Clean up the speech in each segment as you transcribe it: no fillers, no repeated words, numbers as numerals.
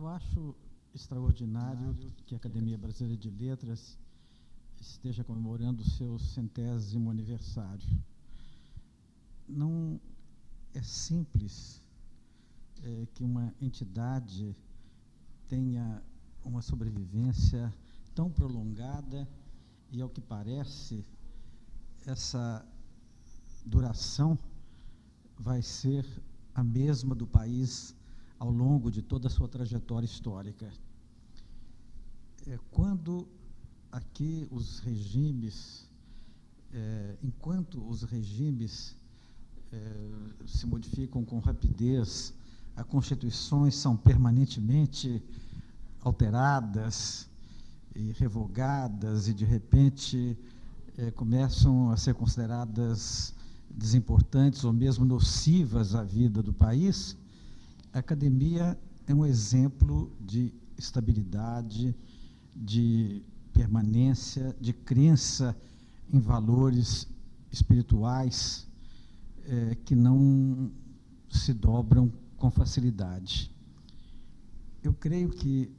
acho extraordinário que a Academia Brasileira de Letras esteja comemorando o seu 100º aniversário. Não é simples que uma entidade tenha uma sobrevivência tão prolongada e, ao que parece, essa duração vai ser a mesma do país ao longo de toda a sua trajetória histórica. Quando aqui os regimes, enquanto os regimes se modificam com rapidez, as constituições são permanentemente alteradas e revogadas e, de repente, começam a ser consideradas desimportantes ou mesmo nocivas à vida do país, a academia é um exemplo de estabilidade, de permanência, de crença em valores espirituais que não se dobram com facilidade. Eu creio que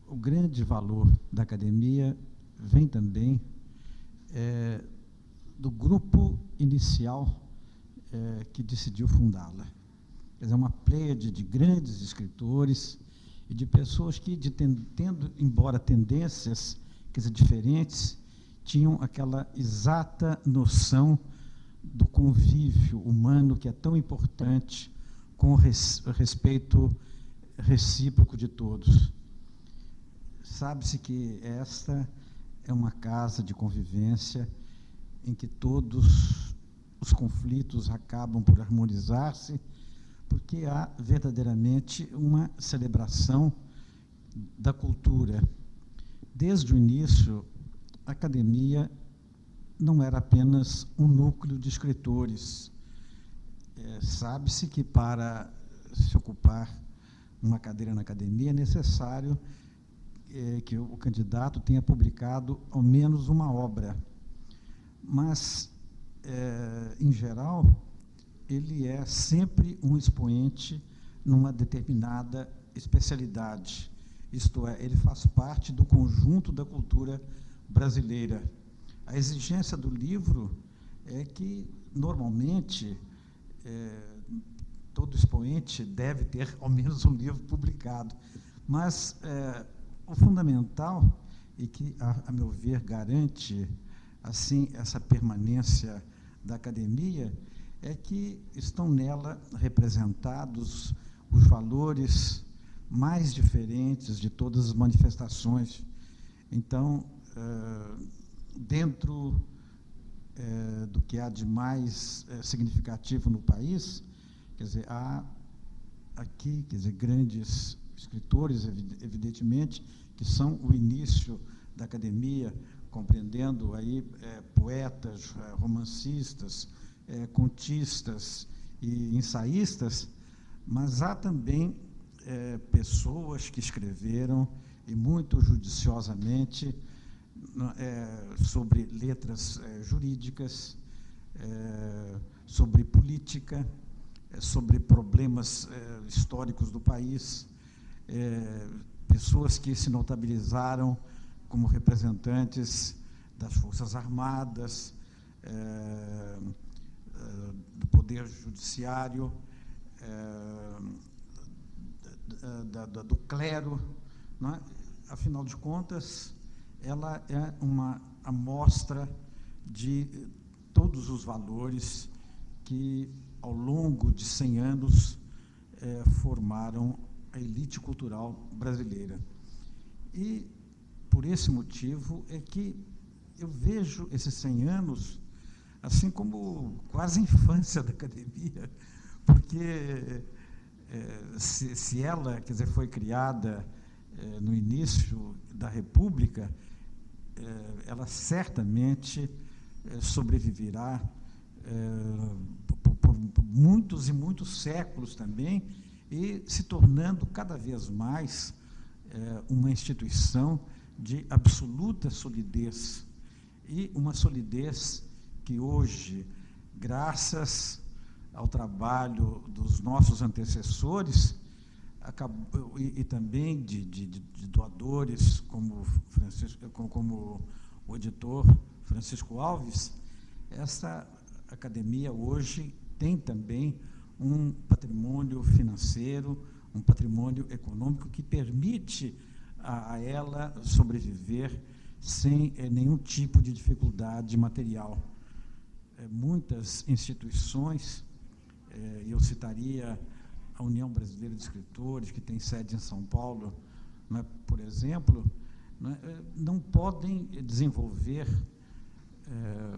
o grande valor da academia vem também do grupo inicial que decidiu fundá-la. Quer dizer, uma pleiade de grandes escritores e de pessoas que, tendo embora tendências, quer dizer, diferentes, tinham aquela exata noção do convívio humano que é tão importante, com o respeito recíproco de todos. Sabe-se que esta é uma casa de convivência em que todos os conflitos acabam por harmonizar-se, porque há verdadeiramente uma celebração da cultura. Desde o início, a academia não era apenas um núcleo de escritores. Sabe-se que, para se ocupar uma cadeira na academia, é necessário que o candidato tenha publicado ao menos uma obra. Mas, em geral, ele é sempre um expoente numa determinada especialidade. Isto é, ele faz parte do conjunto da cultura brasileira. A exigência do livro é que, normalmente, todo expoente deve ter ao menos um livro publicado. Mas o fundamental, e que, a meu ver, garante, assim, essa permanência da academia, é que estão nela representados os valores mais diferentes de todas as manifestações. Então, dentro do que há de mais significativo no país, quer dizer, há aqui, quer dizer, grandes escritores, evidentemente, que são o início da academia, compreendendo aí poetas, romancistas, contistas e ensaístas, mas há também pessoas que escreveram, e muito judiciosamente, sobre letras jurídicas, sobre política, sobre problemas históricos do país, pessoas que se notabilizaram como representantes das Forças Armadas, do Poder Judiciário, do clero, não é? Afinal de contas, ela é uma amostra de todos os valores que, ao longo de 100 anos, formaram a elite cultural brasileira. E, por esse motivo, é que eu vejo esses 100 anos assim como quase a infância da academia, porque se ela, quer dizer, foi criada no início da República, ela certamente sobreviverá por muitos e muitos séculos também, e se tornando cada vez mais uma instituição de absoluta solidez, e uma solidez que hoje, graças ao trabalho dos nossos antecessores, e também de doadores, como o editor Francisco Alves, essa academia hoje tem também um patrimônio financeiro, um patrimônio econômico que permite a ela sobreviver sem nenhum tipo de dificuldade material. Muitas instituições, eu citaria a União Brasileira de Escritores, que tem sede em São Paulo, por exemplo, não podem desenvolver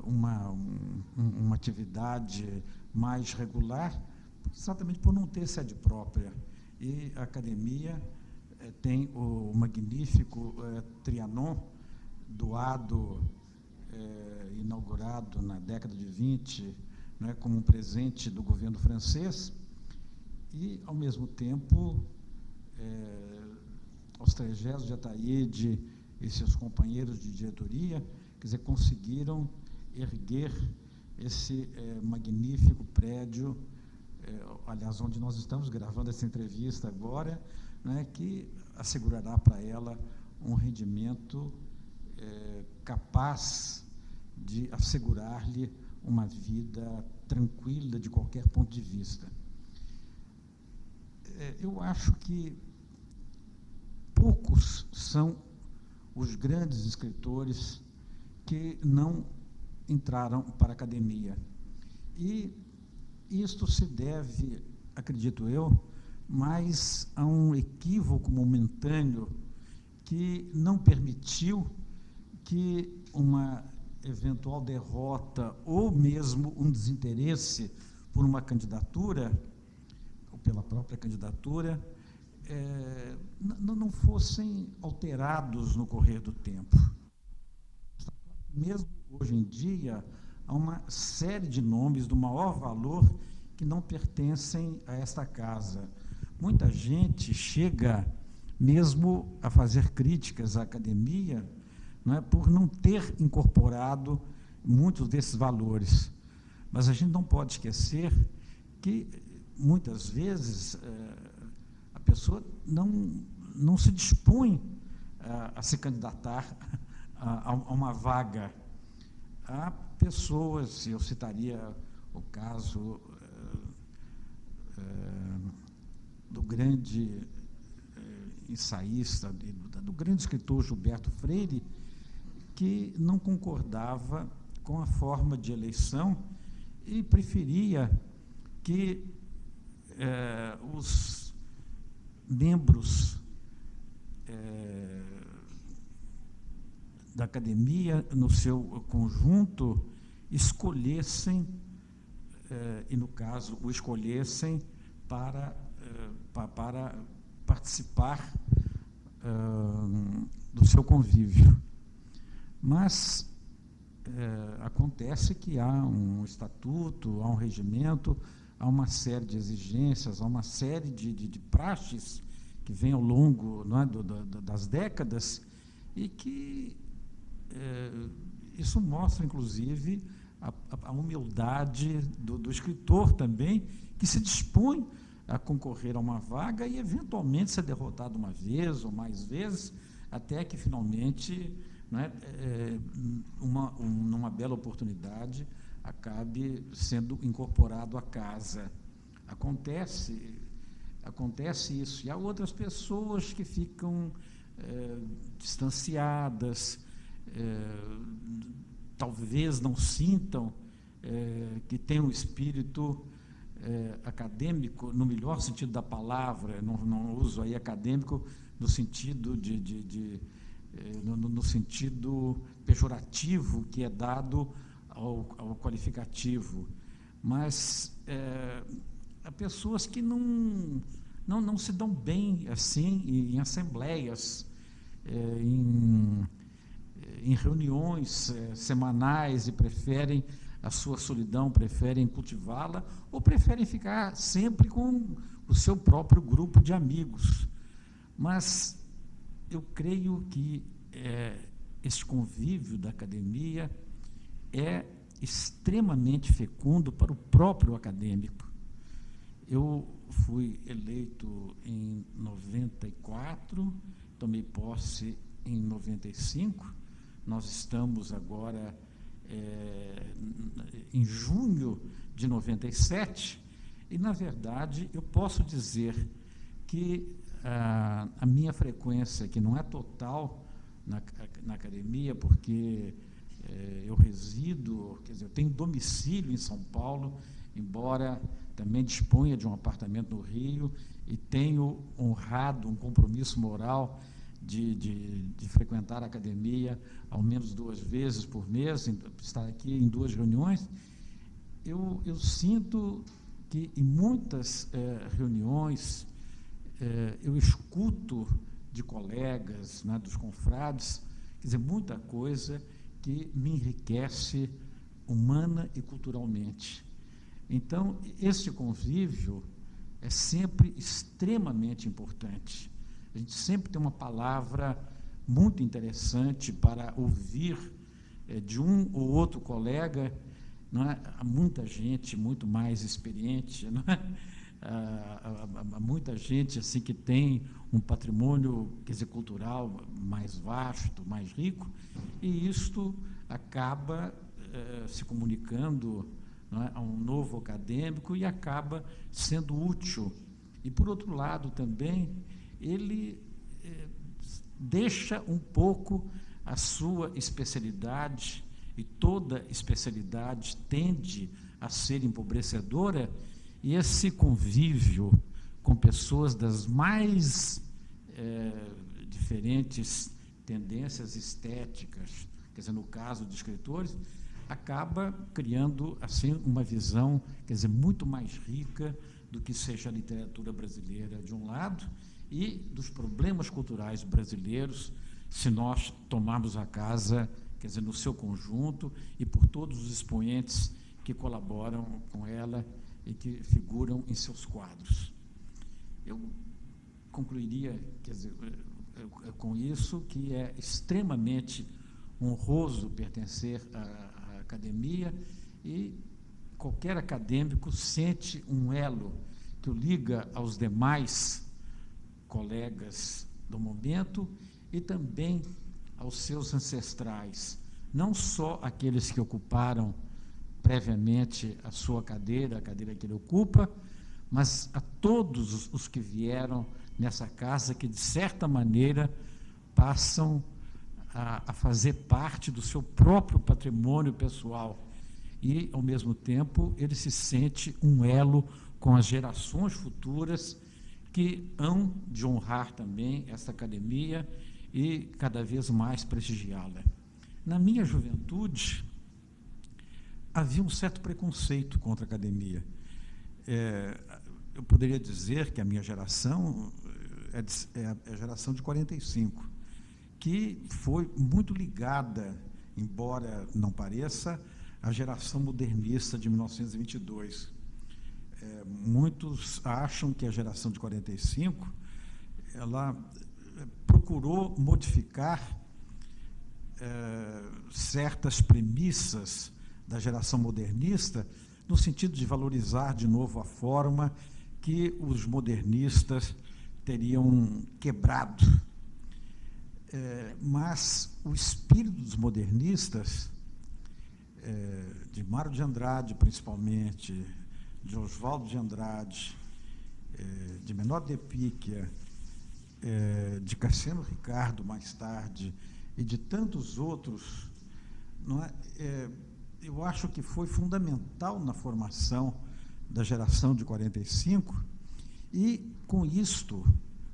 uma atividade mais regular, exatamente por não ter sede própria. E a academia tem o magnífico Trianon, doado, inaugurado na década de 20, como um presente do governo francês, e, ao mesmo tempo, Austregésio de Ataíde e seus companheiros de diretoria, quer dizer, conseguiram erguer esse magnífico prédio, aliás, onde nós estamos gravando essa entrevista agora, que assegurará para ela um rendimento capaz de assegurar-lhe uma vida tranquila de qualquer ponto de vista. Eu acho que poucos são os grandes escritores que não entraram para a academia. E isto se deve, acredito eu, mais a um equívoco momentâneo que não permitiu que uma eventual derrota ou mesmo um desinteresse por uma candidatura, ou pela própria candidatura, não fossem alterados no correr do tempo. Mesmo hoje em dia, há uma série de nomes do maior valor que não pertencem a esta casa. Muita gente chega mesmo a fazer críticas à academia, por não ter incorporado muitos desses valores. Mas a gente não pode esquecer que, muitas vezes, a pessoa não se dispõe a se candidatar a uma vaga. Há pessoas, eu citaria o caso do grande ensaísta, do grande escritor Gilberto Freire, que não concordava com a forma de eleição e preferia que os membros da academia, no seu conjunto, escolhessem, e no caso, o escolhessem para participar do seu convívio. Mas acontece que há um estatuto, há um regimento, há uma série de exigências, há uma série de praxes que vem ao longo das décadas e que isso mostra, inclusive, a humildade do escritor também, que se dispõe a concorrer a uma vaga e, eventualmente, ser derrotado uma vez ou mais vezes, até que, finalmente, numa bela oportunidade, acabe sendo incorporado à casa. Acontece isso. E há outras pessoas que ficam distanciadas, talvez não sintam que tem um espírito acadêmico, no melhor sentido da palavra, não uso aí acadêmico no sentido no sentido pejorativo que é dado ao qualificativo, mas há pessoas que não se dão bem assim em assembleias, em reuniões semanais, e preferem a sua solidão, preferem cultivá-la, ou preferem ficar sempre com o seu próprio grupo de amigos. Mas eu creio que esse convívio da academia é extremamente fecundo para o próprio acadêmico. Eu fui eleito em 94, tomei posse em 95, nós estamos agora em junho de 97, e, na verdade, eu posso dizer que a minha frequência, que não é total na academia, porque eu resido, quer dizer, eu tenho domicílio em São Paulo, embora também disponha de um apartamento no Rio, e tenho honrado um compromisso moral de frequentar a academia ao menos 2 vezes por mês, estar aqui em 2 reuniões. Eu sinto que em muitas reuniões eu escuto de colegas, né, dos confrades, quer dizer, muita coisa que me enriquece humana e culturalmente. Então, este convívio é sempre extremamente importante. A gente sempre tem uma palavra muito interessante para ouvir de um ou outro colega, não é? Há muita gente muito mais experiente, não é? Há muita gente assim que tem um patrimônio, quer dizer, cultural mais vasto, mais rico, e isto acaba se comunicando, não é, a um novo acadêmico, e acaba sendo útil. E, por outro lado, também, ele deixa um pouco a sua especialidade, e toda especialidade tende a ser empobrecedora, e esse convívio com pessoas das mais diferentes tendências estéticas, quer dizer, no caso de escritores, acaba criando, assim, uma visão, quer dizer, muito mais rica do que seja a literatura brasileira, de um lado, e dos problemas culturais brasileiros, se nós tomarmos a casa, quer dizer, no seu conjunto, e por todos os expoentes que colaboram com ela e que figuram em seus quadros. Eu concluiria, quer dizer, com isso, que é extremamente honroso pertencer à academia, e qualquer acadêmico sente um elo que o liga aos demais colegas do momento e também aos seus ancestrais, não só aqueles que ocuparam previamente a sua cadeira, a cadeira que ele ocupa, mas a todos os que vieram nessa casa, que, de certa maneira, passam a fazer parte do seu próprio patrimônio pessoal. E, ao mesmo tempo, ele se sente um elo com as gerações futuras que hão de honrar também essa academia e cada vez mais prestigiá-la. Na minha juventude, havia um certo preconceito contra a academia. Eu poderia dizer que a minha geração é a geração de 45, que foi muito ligada, embora não pareça, à geração modernista de 1922. Muitos acham que a geração de 45, ela procurou modificar certas premissas da geração modernista, no sentido de valorizar de novo a forma que os modernistas teriam quebrado. Mas o espírito dos modernistas, de Mário de Andrade, principalmente, de Oswaldo de Andrade, de Menor de Píquia, de Cassiano Ricardo, mais tarde, e de tantos outros, não é? Eu acho que foi fundamental na formação da geração de 45, e, com isto,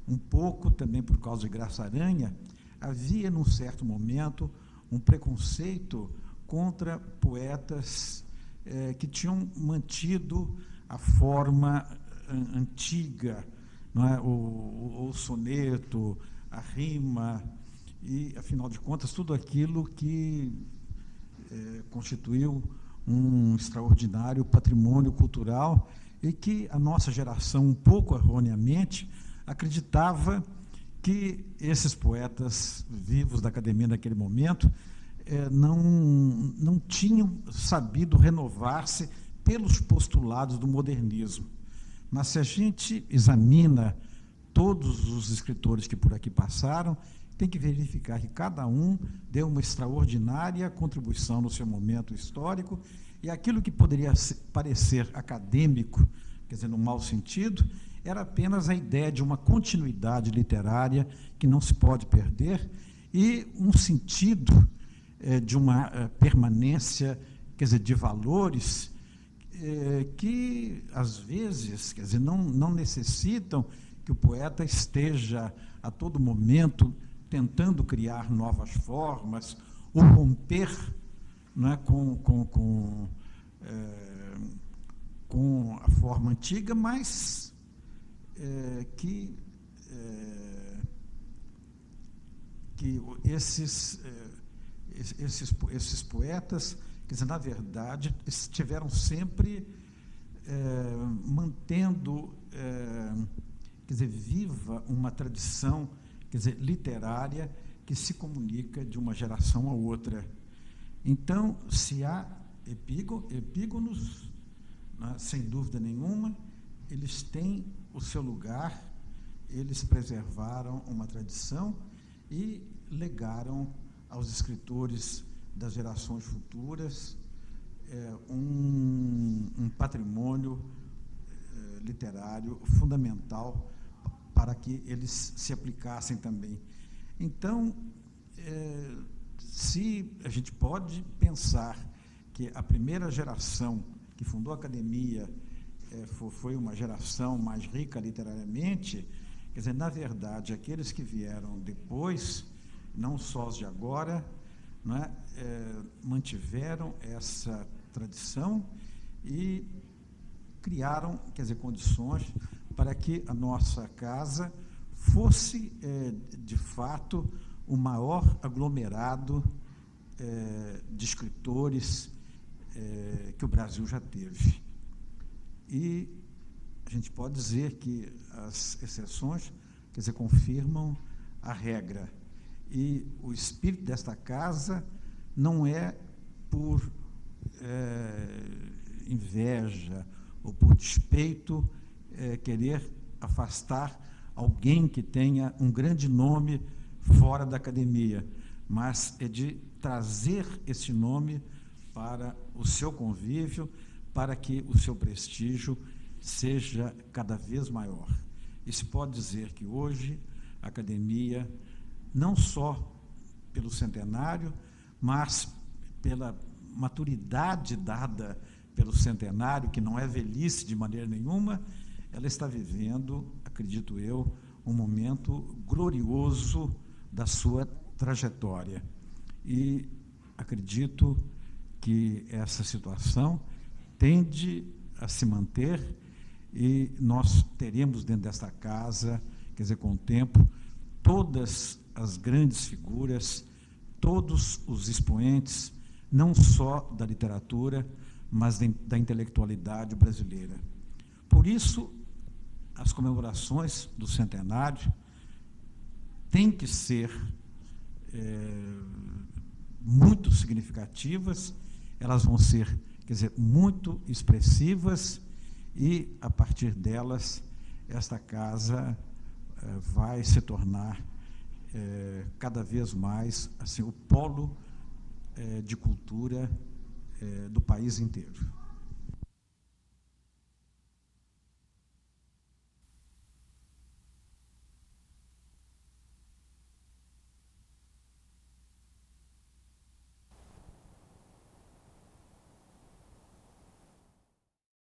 um pouco também por causa de Graça Aranha, havia, num certo momento, um preconceito contra poetas que tinham mantido a forma antiga, não é? O soneto, a rima, e, afinal de contas, tudo aquilo que constituiu um extraordinário patrimônio cultural, e que a nossa geração, um pouco erroneamente, acreditava que esses poetas vivos da academia naquele momento não tinham sabido renovar-se pelos postulados do modernismo. Mas se a gente examina todos os escritores que por aqui passaram, tem que verificar que cada um deu uma extraordinária contribuição no seu momento histórico, e aquilo que poderia parecer acadêmico, quer dizer, no mau sentido, era apenas a ideia de uma continuidade literária que não se pode perder e um sentido de uma permanência, quer dizer, de valores que, às vezes, quer dizer, não necessitam que o poeta esteja a todo momento tentando criar novas formas ou romper, não é, com a forma antiga, mas que esses poetas, quer dizer, na verdade, estiveram sempre mantendo, quer dizer, viva uma tradição, quer dizer, literária que se comunica de uma geração a outra. Então, se há epígonos, né, sem dúvida nenhuma, eles têm o seu lugar, eles preservaram uma tradição e legaram aos escritores das gerações futuras um patrimônio literário fundamental para que eles se aplicassem também. Então, se a gente pode pensar que a primeira geração que fundou a academia foi uma geração mais rica literariamente, quer dizer, na verdade, aqueles que vieram depois, não só os de agora, não é, mantiveram essa tradição e criaram, quer dizer, condições para que a nossa casa fosse, de fato, o maior aglomerado de escritores que o Brasil já teve. E a gente pode dizer que as exceções, quer dizer, confirmam a regra. E o espírito desta casa não é por inveja ou por despeito querer afastar alguém que tenha um grande nome fora da academia, mas é de trazer esse nome para o seu convívio, para que o seu prestígio seja cada vez maior. E se pode dizer que hoje a academia, não só pelo centenário, mas pela maturidade dada pelo centenário, que não é velhice de maneira nenhuma, ela está vivendo, acredito eu, um momento glorioso da sua trajetória. E acredito que essa situação tende a se manter e nós teremos dentro desta casa, quer dizer, com o tempo, todas as grandes figuras, todos os expoentes, não só da literatura, mas da intelectualidade brasileira. Por isso, as comemorações do centenário têm que ser muito significativas, elas vão ser, quer dizer, muito expressivas, e, a partir delas, esta casa vai se tornar cada vez mais assim, o polo de cultura do país inteiro.